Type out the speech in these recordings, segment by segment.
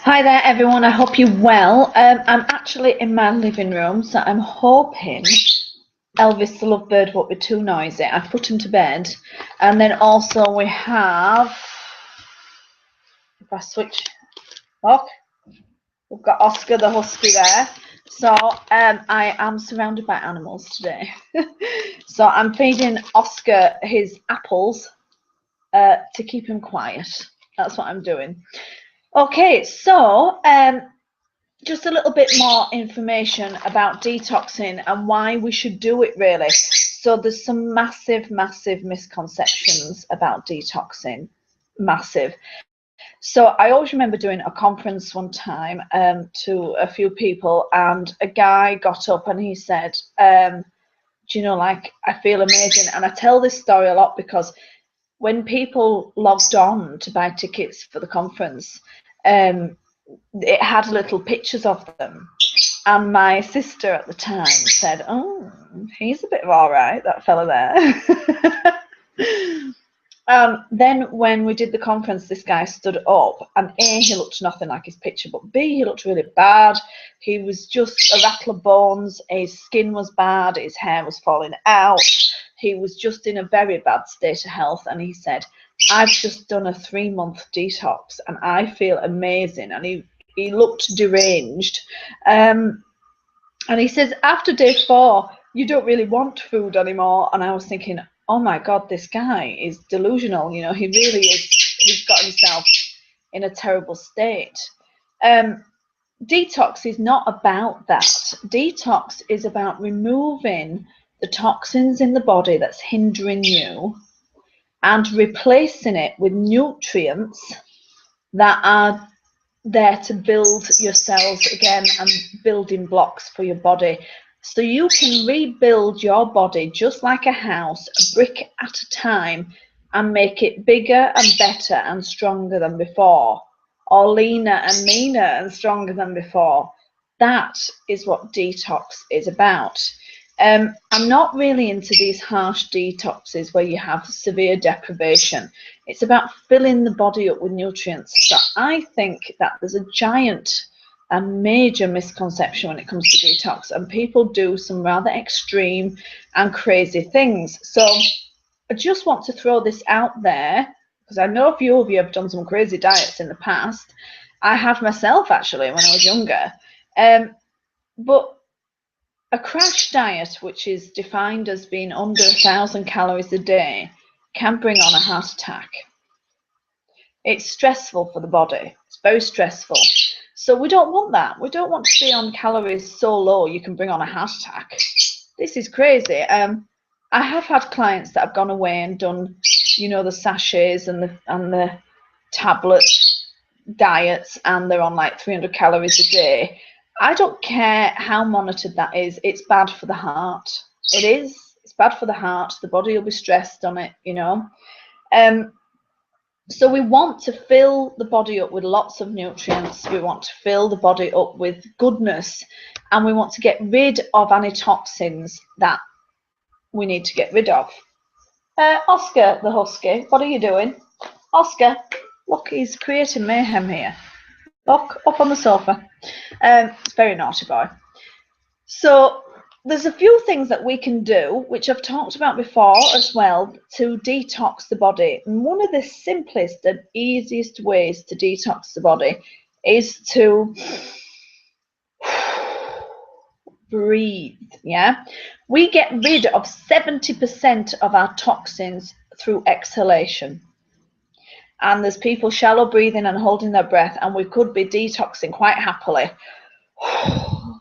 Hi there, everyone. I hope you're well. I'm actually in my living room, so I'm hoping Elvis the lovebird won't be too noisy. I've put him to bed, and then also we have. If I switch, look, we've got Oscar the husky there. So I am surrounded by animals today. So I'm feeding Oscar his apples to keep him quiet. That's what I'm doing. Okay, so just a little bit more information about detoxing and why we should do it, really. So there's some massive misconceptions about detoxing. Massive. So I always remember doing a conference one time to a few people, and a guy got up and he said, do you know, like, I feel amazing. And I tell this story a lot because when people logged on to buy tickets for the conference, it had little pictures of them, and my sister at the time said, "Oh, he's a bit of all right, that fella there." Then when we did the conference, this guy stood up, and A, he looked nothing like his picture, but B, he looked really bad. He was just a rattle of bones. His skin was bad. His hair was falling out. He was just in a very bad state of health. And he said, I've just done a 3-month detox and I feel amazing. And he looked deranged. And he says, after day 4, you don't really want food anymore. And I was thinking, oh my God, this guy is delusional. You know, he really is. He's got himself in a terrible state. Detox is not about that. Detox is about removing the toxins in the body that's hindering you and replacing it with nutrients that are there to build your cells again and building blocks for your body. So you can rebuild your body just like a house, a brick at a time, and make it bigger and better and stronger than before, or leaner and meaner and stronger than before. That is what detox is about. I'm not really into these harsh detoxes where you have severe deprivation. It's about filling the body up with nutrients. So I think that there's a giant and major misconception when it comes to detox, and people do some rather extreme and crazy things. So I just want to throw this out there because I know a few of you have done some crazy diets in the past. I have myself, actually, when I was younger. But a crash diet, which is defined as being under 1,000 calories a day, can bring on a heart attack. It's stressful for the body. It's very stressful. So we don't want that. We don't want to be on calories so low you can bring on a heart attack. This is crazy. I have had clients that have gone away and done, you know, the sachets and the tablet diets, and they're on like 300 calories a day. I don't care how monitored that is. It's bad for the heart. It is. It's bad for the heart. The body will be stressed on it, you know. So we want to fill the body up with lots of nutrients. We want to fill the body up with goodness, and we want to get rid of any toxins that we need to get rid of. Oscar the husky, what are you doing? Oscar, look, he's creating mayhem here. Look, up on the sofa. It's a very naughty boy. So there's a few things that we can do, which I've talked about before as well, to detox the body. And one of the simplest and easiest ways to detox the body is to breathe. Yeah, we get rid of 70% of our toxins through exhalation. And there's people shallow breathing and holding their breath, and we could be detoxing quite happily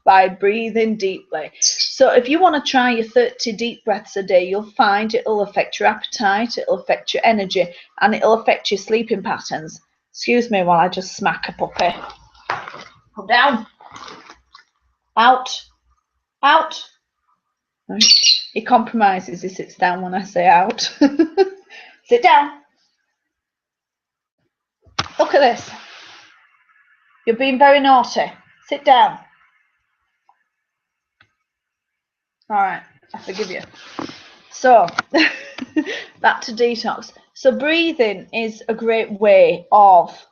by breathing deeply. So if you want to try your 30 deep breaths a day, you'll find it'll affect your appetite, it'll affect your energy, and it'll affect your sleeping patterns. Excuse me while I just smack a puppy. Come down. Out. Out. He compromises. He sits down when I say out. Sit down. Look at this. You're being very naughty. Sit down. All right, I forgive you. So, back to detox. So breathing is a great way of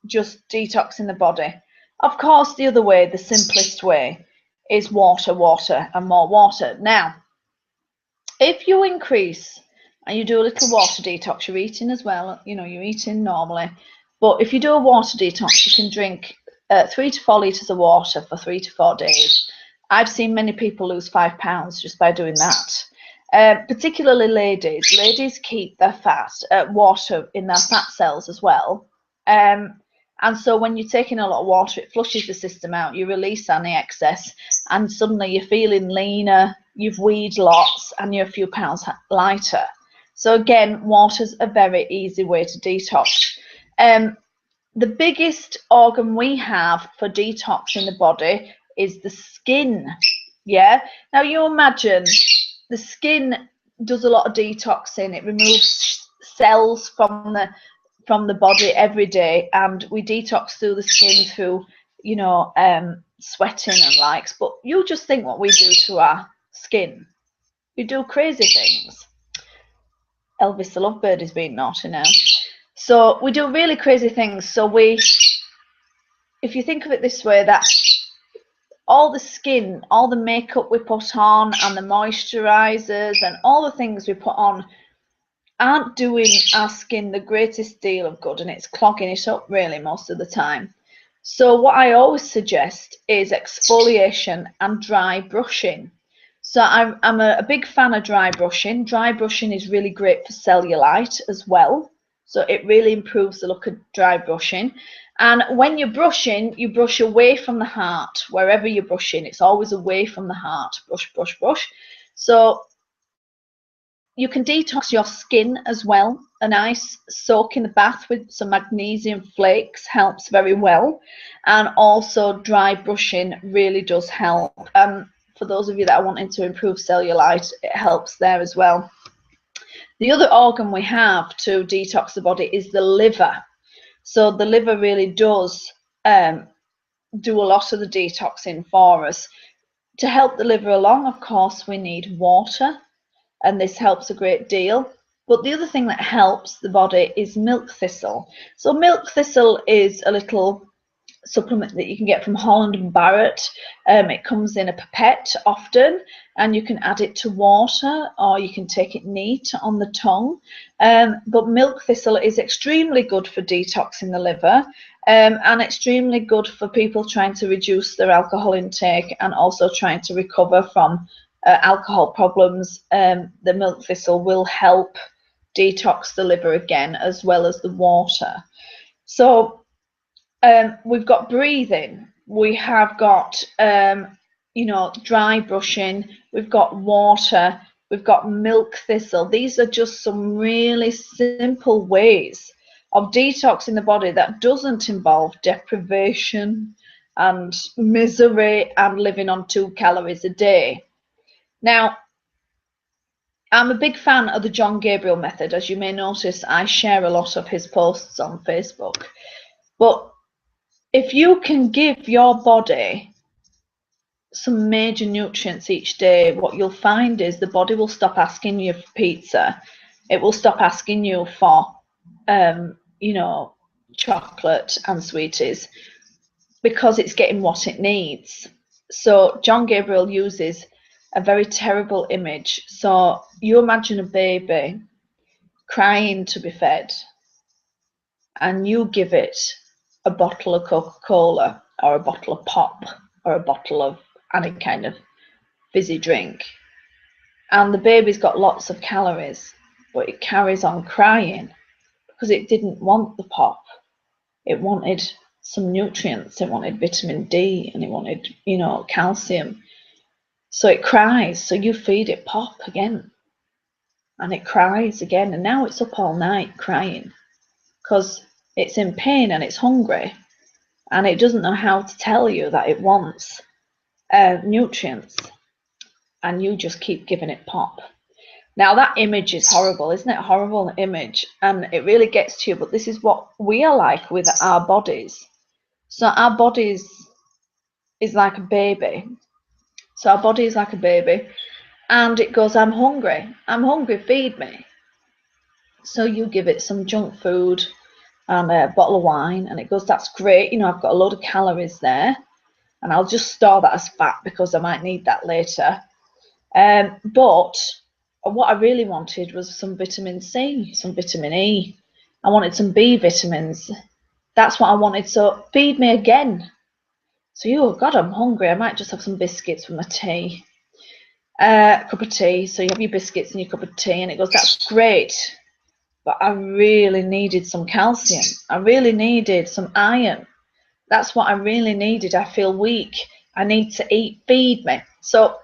just detoxing the body. Of course, the other way, the simplest way, is water, water, and more water. Now, if you increase and you do a little water detox, you're eating as well, you know, you're eating normally, but if you do a water detox, you can drink 3 to 4 litres of water for 3 to 4 days. I've seen many people lose 5 pounds just by doing that. Particularly ladies. Ladies keep their fat, water in their fat cells as well. And so when you're taking a lot of water, it flushes the system out. You release any excess, and suddenly you're feeling leaner, you've weighed lots, and you're a few pounds lighter. So again, water's a very easy way to detox. The biggest organ we have for detoxing the body is the skin. Yeah. Now you imagine the skin does a lot of detoxing. It removes cells from the body every day, and we detox through the skin through, you know, sweating and likes. But you just think what we do to our skin. We do crazy things. Elvis the Lovebird is being naughty now. So we do really crazy things. So if you think of it this way, that all the skin, all the makeup we put on, and the moisturizers and all the things we put on aren't doing our skin the greatest deal of good, and it's clogging it up really most of the time. So what I always suggest is exfoliation and dry brushing. So I'm a big fan of dry brushing. Dry brushing is really great for cellulite as well. So it really improves the look of dry brushing. And when you're brushing, you brush away from the heart. Wherever you're brushing, it's always away from the heart. Brush, brush, brush. So you can detox your skin as well. A nice soak in the bath with some magnesium flakes helps very well. And also dry brushing really does help. For those of you that are wanting to improve cellulite, it helps there as well. The other organ we have to detox the body is the liver. So the liver really does do a lot of the detoxing for us. To help the liver along, of course, we need water, and this helps a great deal. But the other thing that helps the body is milk thistle. So milk thistle is a little supplement that you can get from Holland and Barrett. It comes in a pipette often, and you can add it to water, or you can take it neat on the tongue. But milk thistle is extremely good for detoxing the liver, and extremely good for people trying to reduce their alcohol intake and also trying to recover from alcohol problems. The milk thistle will help detox the liver again, as well as the water. So we've got breathing, we have got you know, dry brushing, we've got water, we've got milk thistle. These are just some really simple ways of detoxing the body that doesn't involve deprivation and misery and living on 2 calories a day. Now, I'm a big fan of the John Gabriel method. As you may notice, I share a lot of his posts on Facebook. But if you can give your body some major nutrients each day, what you'll find is the body will stop asking you for pizza. It will stop asking you for, you know, chocolate and sweeties, because it's getting what it needs. So John Gabriel uses a very terrible image. So you imagine a baby crying to be fed, and you give it a bottle of Coca-Cola or a bottle of pop or a bottle of any kind of fizzy drink, and the baby's got lots of calories, but it carries on crying because it didn't want the pop. It wanted some nutrients. It wanted vitamin D, and it wanted, you know, calcium. So it cries. So you feed it pop again, and it cries again, and now it's up all night crying because it's in pain and it's hungry, and it doesn't know how to tell you that it wants nutrients, and you just keep giving it pop. Now that image is horrible, isn't it? Horrible image, and it really gets to you. But this is what we are like with our bodies. So our bodies is like a baby. So our body is like a baby, and it goes, I'm hungry, feed me. So you give it some junk food, and a bottle of wine, and it goes, that's great, you know, I've got a load of calories there, and I'll just store that as fat because I might need that later. But what I really wanted was some vitamin C, some vitamin E. I wanted some B vitamins. That's what I wanted. So feed me again. So you, oh God, I'm hungry. I might just have some biscuits with my tea. Cup of tea. So you have your biscuits and your cup of tea, and it goes, that's great. But I really needed some calcium. I really needed some iron. That's what I really needed. I feel weak. I need to eat. Feed me. So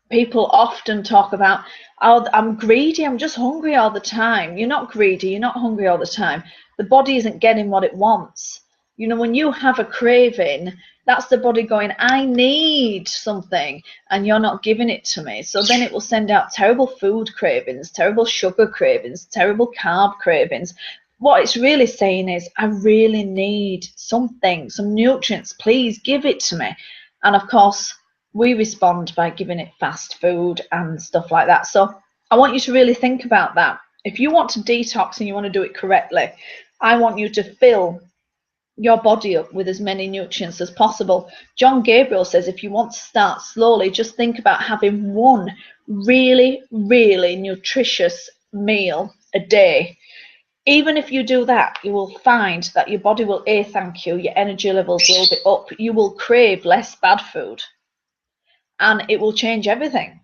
people often talk about, oh, I'm greedy, I'm just hungry all the time. You're not greedy, you're not hungry all the time. The body isn't getting what it wants. You know, when you have a craving, that's the body going, I need something, and you're not giving it to me. So then it will send out terrible food cravings, terrible sugar cravings, terrible carb cravings. What it's really saying is, I really need something, some nutrients, please give it to me. And of course, we respond by giving it fast food and stuff like that. So I want you to really think about that. If you want to detox and you want to do it correctly, I want you to fill your body up with as many nutrients as possible. John Gabriel says if you want to start slowly, just think about having one really, really nutritious meal a day. Even if you do that, you will find that your body will thank you, your energy levels will be up, you will crave less bad food, and it will change everything.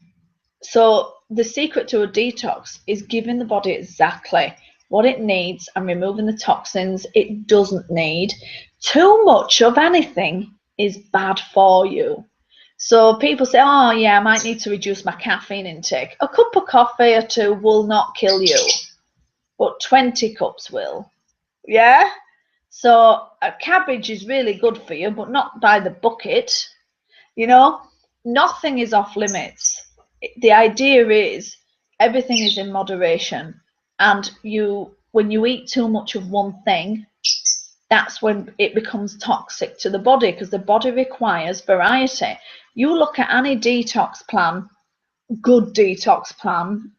So the secret to a detox is giving the body exactly what it needs and removing the toxins it doesn't need. Too much of anything is bad for you. So people say, oh yeah, I might need to reduce my caffeine intake. A cup of coffee or two will not kill you, but 20 cups will. Yeah? So a cabbage is really good for you, but not by the bucket. You know, nothing is off limits. The idea is everything is in moderation, and when you eat too much of one thing, that's when it becomes toxic to the body, because the body requires variety. You look at any detox plan, good detox plan,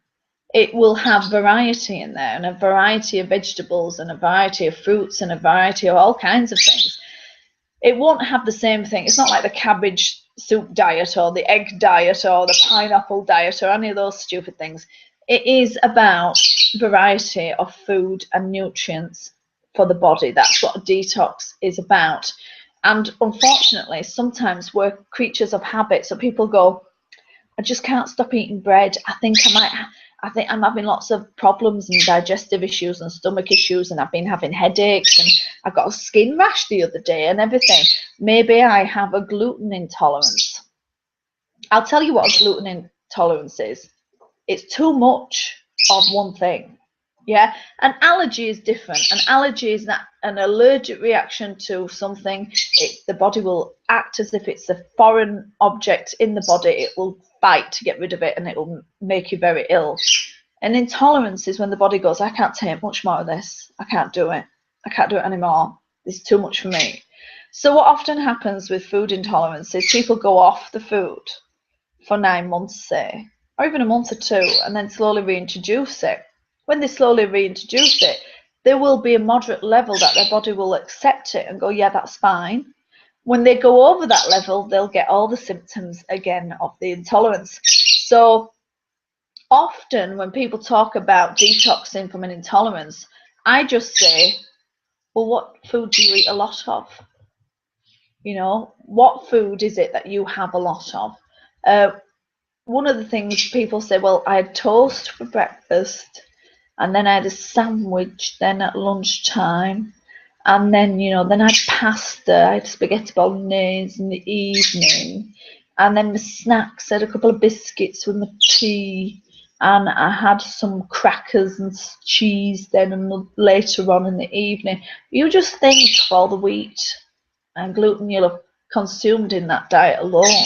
it will have variety in there, and a variety of vegetables and a variety of fruits and a variety of all kinds of things. It won't have the same thing. It's not like the cabbage soup diet or the egg diet or the pineapple diet or any of those stupid things. It is about variety of food and nutrients for the body. That's what a detox is about. And unfortunately, sometimes we're creatures of habit. So people go, I just can't stop eating bread. I think I'm having lots of problems and digestive issues and stomach issues, and I've been having headaches, and I got a skin rash the other day and everything. Maybe I have a gluten intolerance. I'll tell you what a gluten intolerance is. It's too much of one thing. Yeah, an allergy is different. An allergy is not an allergic reaction to something. The body will act as if it's a foreign object in the body. It will fight to get rid of it, and it will make you very ill. An intolerance is when the body goes, I can't take much more of this. I can't do it. I can't do it anymore. It's too much for me. So what often happens with food intolerance is people go off the food for 9 months, say, or even a month or two, and then slowly reintroduce it. When they slowly reintroduce it, there will be a moderate level that their body will accept it and go, yeah, that's fine. When they go over that level, they'll get all the symptoms again of the intolerance. So often when people talk about detoxing from an intolerance, I just say, well, what food do you eat a lot of? You know, what food is it that you have a lot of? One of the things people say, well, I had toast for breakfast, and then I had a sandwich then at lunchtime, and then, you know, then I had pasta, I had spaghetti bolognese in the evening, and then my snacks, I had a couple of biscuits with my tea, and I had some crackers and cheese then, and later on in the evening. You just think of all the wheat and gluten you'll have consumed in that diet alone.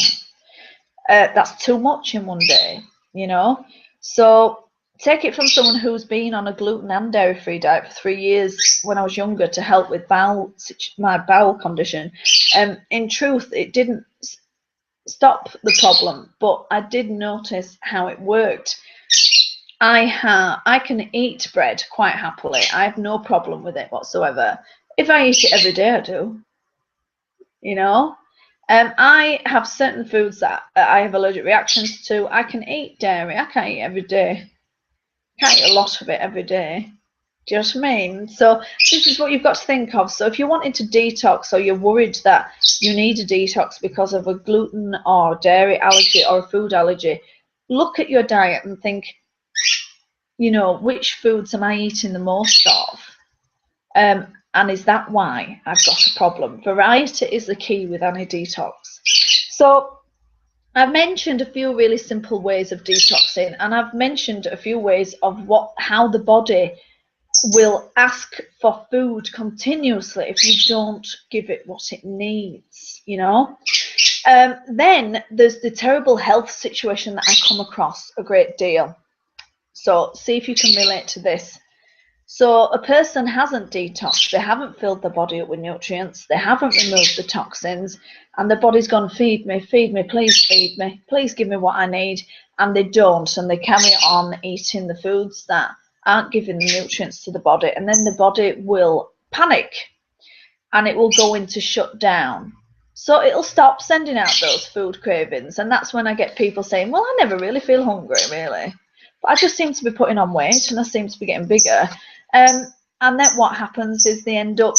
That's too much in one day, you know. So take it from someone who's been on a gluten and dairy-free diet for 3 years when I was younger to help with my bowel condition. In truth, it didn't stop the problem, but I did notice how it worked. I can eat bread quite happily. I have no problem with it whatsoever. If I eat it every day, I do. You know, I have certain foods that I have allergic reactions to. I can eat dairy. I can't eat every day. Can't eat a lot of it every day. Do you know what I mean? So this is what you've got to think of. So if you're wanting to detox, or you're worried that you need a detox because of a gluten or dairy allergy or a food allergy, look at your diet and think, you know, which foods am I eating the most of? And is that why I've got a problem? Variety is the key with any detox. So I've mentioned a few really simple ways of detoxing, and I've mentioned a few ways of how the body will ask for food continuously if you don't give it what it needs, you know. Then there's the terrible health situation that I come across a great deal. So see if you can relate to this. So a person hasn't detoxed, they haven't filled their body up with nutrients, they haven't removed the toxins, and the body's gone, feed me, please give me what I need, and they don't, and they carry on eating the foods that aren't giving the nutrients to the body, and then the body will panic and it will go into shutdown. So it'll stop sending out those food cravings, and that's when I get people saying, well, I never really feel hungry, really, but I just seem to be putting on weight and I seem to be getting bigger. And then what happens is they end up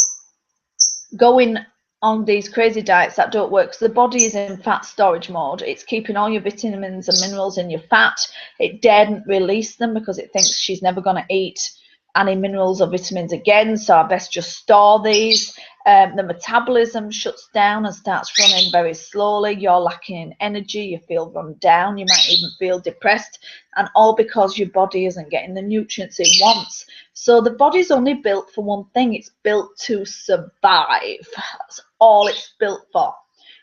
going on these crazy diets that don't work. So the body is in fat storage mode. It's keeping all your vitamins and minerals in your fat. It daren't release them because it thinks she's never going to eat any minerals or vitamins again, so I best just store these. The metabolism shuts down and starts running very slowly. You're lacking in energy, you feel run down, you might even feel depressed, and all because your body isn't getting the nutrients it wants. So the body's only built for one thing. It's built to survive. That's all it's built for.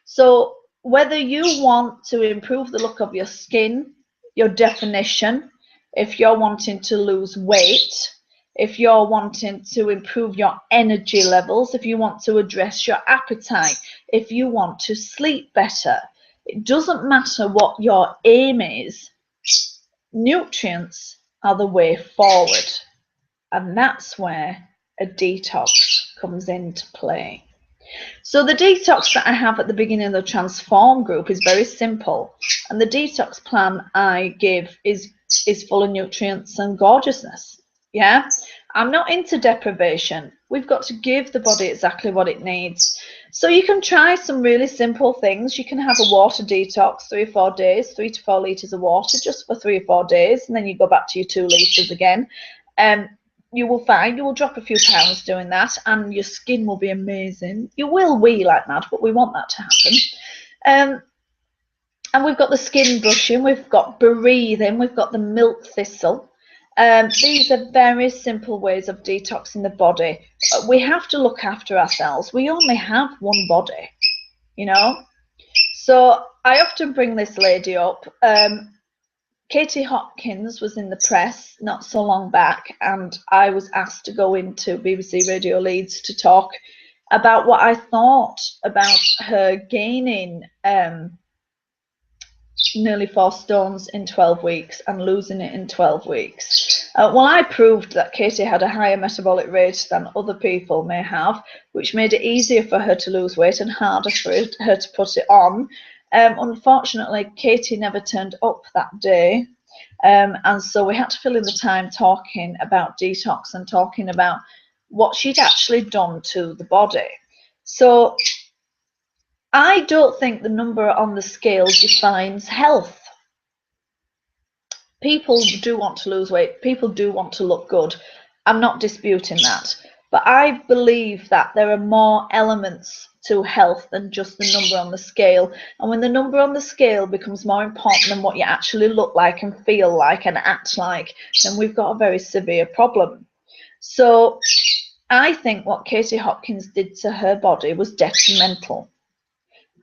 So whether you want to improve the look of your skin, your definition, if you're wanting to lose weight, if you're wanting to improve your energy levels, if you want to address your appetite, if you want to sleep better, it doesn't matter what your aim is, nutrients are the way forward. And that's where a detox comes into play. So the detox that I have at the beginning of the Transform group is very simple. And the detox plan I give is full of nutrients and gorgeousness. Yeah, I'm not into deprivation. We've got to give the body exactly what it needs. So you can try some really simple things. You can have a water detox 3 or 4 days, 3 to 4 litres of water just for 3 or 4 days, and then you go back to your 2 litres again. You will find you will drop a few pounds doing that, and your skin will be amazing. You will wee like mad, but we want that to happen. And we've got the skin brushing, we've got breathing, we've got the milk thistle. These are very simple ways of detoxing the body. We have to look after ourselves. We only have one body, you know. So I often bring this lady up. Katie Hopkins was in the press not so long back, and I was asked to go into BBC Radio Leeds to talk about what I thought about her gaining nearly 4 stones in 12 weeks and losing it in 12 weeks. Well, I proved that Katie had a higher metabolic rate than other people may have, which made it easier for her to lose weight and harder for her to put it on. Unfortunately, Katie never turned up that day, and so we had to fill in the time talking about detox and talking about what she'd actually done to the body. So I don't think the number on the scale defines health. People do want to lose weight. People do want to look good. I'm not disputing that. But I believe that there are more elements to health than just the number on the scale. And when the number on the scale becomes more important than what you actually look like and feel like and act like, then we've got a very severe problem. So I think what Katie Hopkins did to her body was detrimental.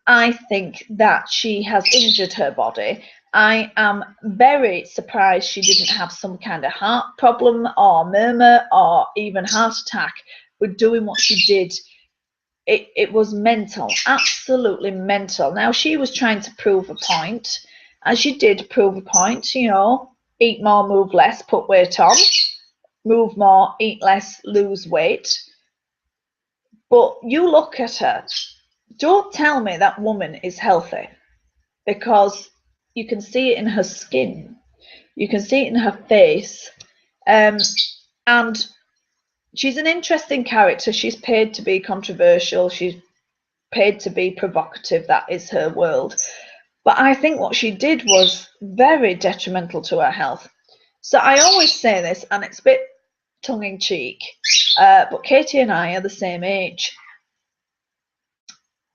I think that she has injured her body. I am very surprised she didn't have some kind of heart problem or murmur or even heart attack with doing what she did. It was mental, absolutely mental. Now, she was trying to prove a point, and she did prove a point, you know. eat more, move less, put weight on, move more, eat less, lose weight. But you look at her, don't tell me that woman is healthy, because you can see it in her skin, you can see it in her face, and she's an interesting character. She's paid to be controversial, she's paid to be provocative, that is her world. But I think what she did was very detrimental to her health. So I always say this, and it's a bit tongue-in-cheek, but Katie and I are the same age.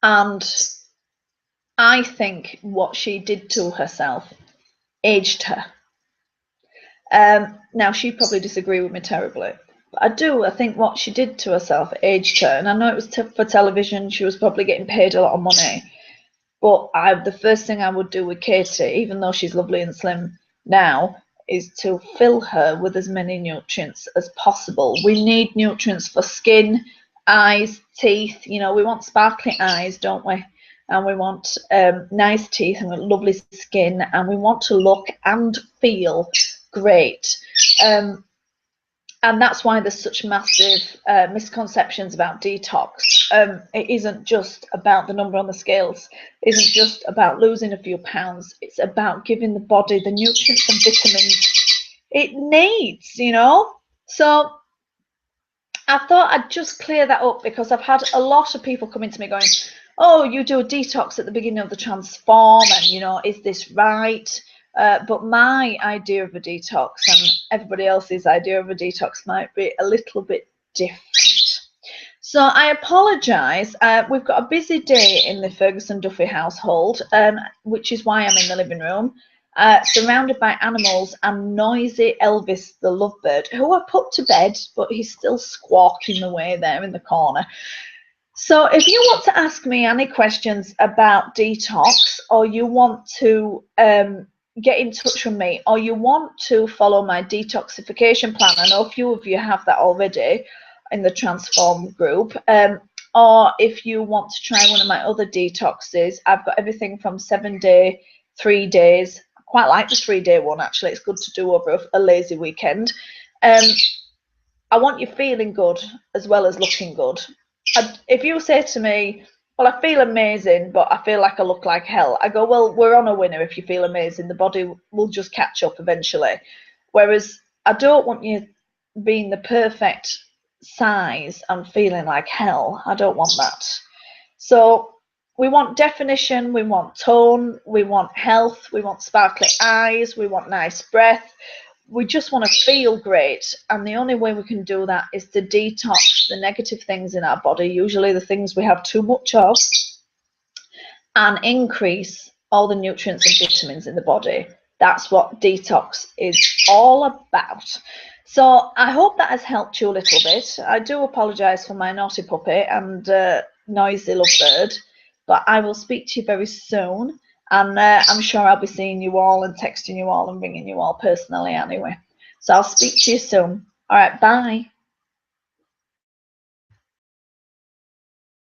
And I think what she did to herself aged her. Now, she'd probably disagree with me terribly. But I think what she did to herself aged her. And I know it was for television. She was probably getting paid a lot of money. But the first thing I would do with Katie, even though she's lovely and slim now, is to fill her with as many nutrients as possible. We need nutrients for skin, eyes, teeth. You know, we want sparkly eyes, don't we? And we want nice teeth and lovely skin, and we want to look and feel great. And that's why there's such massive misconceptions about detox. It isn't just about the number on the scales. It isn't just about losing a few pounds. It's about giving the body the nutrients and vitamins it needs, you know. So I thought I'd just clear that up, because I've had a lot of people coming to me going, oh, you do a detox at the beginning of the transform, and, you know, is this right? But my idea of a detox and everybody else's idea of a detox might be a little bit different. So I apologise. We've got a busy day in the Ferguson Duffy household, which is why I'm in the living room, surrounded by animals and noisy Elvis the lovebird, who I put to bed, but he's still squawking away there in the corner. So if you want to ask me any questions about detox, or you want to get in touch with me, or you want to follow my detoxification plan, I know a few of you have that already in the Transform group, or if you want to try one of my other detoxes, I've got everything from 7-day, 3 days. I quite like the 3-day one, actually. It's good to do over a lazy weekend. I want you feeling good as well as looking good. If you say to me, well, I feel amazing, but I feel like I look like hell, I go, well, we're on a winner. If you feel amazing, the body will just catch up eventually. Whereas I don't want you being the perfect size and feeling like hell. I don't want that. So we want definition, we want tone, we want health, we want sparkly eyes, we want nice breath. We just want to feel great, and the only way we can do that is to detox the negative things in our body, usually the things we have too much of, and increase all the nutrients and vitamins in the body. That's what detox is all about. So I hope that has helped you a little bit. I do apologise for my naughty puppy and noisy lovebird, but I will speak to you very soon. And I'm sure I'll be seeing you all and texting you all and ringing you all personally anyway. So I'll speak to you soon. All right, bye.